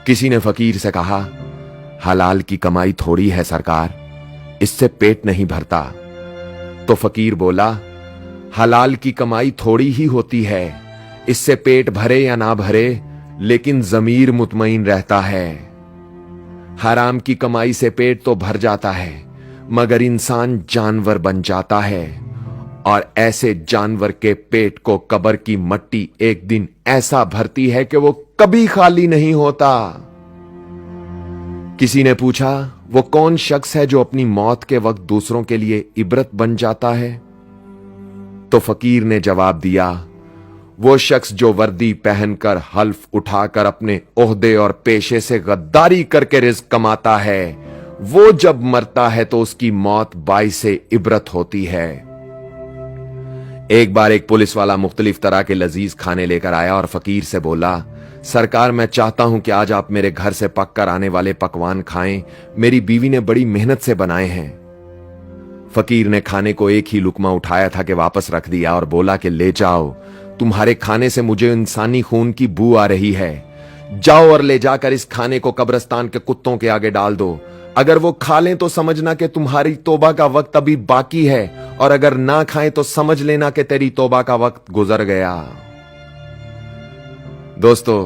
किसी ने फकीर से कहा, हलाल की कमाई थोड़ी है सरकार, इससे पेट नहीं भरता। तो फकीर बोला, हलाल की कमाई थोड़ी ही होती है, इससे पेट भरे या ना भरे, लेकिन जमीर मुतमईन रहता है। हराम की कमाई से पेट तो भर जाता है, मगर इंसान जानवर बन जाता है, और ऐसे जानवर के पेट को कब्र की मट्टी एक दिन ऐसा भरती है कि वो कभी खाली नहीं होता। किसी ने पूछा, वो कौन शख्स है जो अपनी मौत के वक्त दूसरों के लिए इबरत बन जाता है? तो फकीर ने जवाब दिया, वो शख्स जो वर्दी पहनकर हल्फ उठाकर अपने ओहदे और पेशे से गद्दारी करके रिज़्क कमाता है, वो जब मरता है तो उसकी मौत बाइसे इबरत होती है। एक बार एक पुलिस वाला मुख्तलिफ तरह के लजीज खाने लेकर आया और फकीर से बोला, सरकार, मैं चाहता हूं कि आज आप मेरे घर से पक कर आने वाले पकवान खाएं, मेरी बीवी ने बड़ी मेहनत से बनाए हैं। फकीर ने खाने को एक ही लुकमा उठाया था कि वापस रख दिया और बोला कि ले जाओ, तुम्हारे खाने से मुझे इंसानी खून की बू आ रही है। जाओ और ले जाकर इस खाने को कब्रिस्तान के कुत्तों के आगे डाल दो। अगर वो खा लें तो समझना कि तुम्हारी तौबा का वक्त अभी बाकी है, और अगर ना खाएं तो समझ लेना कि तेरी तौबा का वक्त गुजर गया। दोस्तों,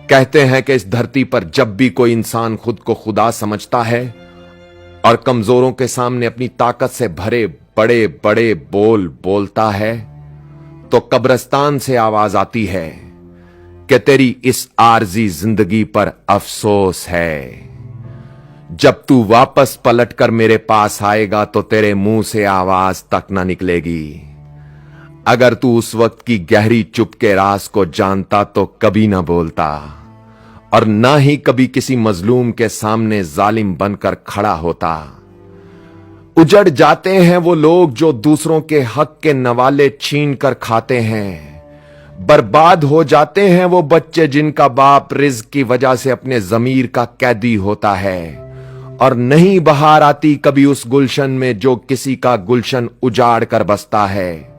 कहते हैं कि इस धरती पर जब भी कोई इंसान खुद को खुदा समझता है और कमजोरों के सामने अपनी ताकत से भरे बड़े बड़े बोल बोलता है, तो कब्रिस्तान से आवाज आती है कि तेरी इस आरजी जिंदगी पर अफसोस है। जब तू वापस पलटकर मेरे पास आएगा तो तेरे मुंह से आवाज तक ना निकलेगी। अगर तू उस वक्त की गहरी चुप के राज को जानता तो कभी ना बोलता, और ना ही कभी किसी मजलूम के सामने जालिम बनकर खड़ा होता। उजड़ जाते हैं वो लोग जो दूसरों के हक के नवाले छीन कर खाते हैं। बर्बाद हो जाते हैं वो बच्चे जिनका बाप रिज़्क की वजह से अपने ज़मीर का कैदी होता है। और नहीं बहार आती कभी उस गुलशन में जो किसी का गुलशन उजाड़ कर बसता है।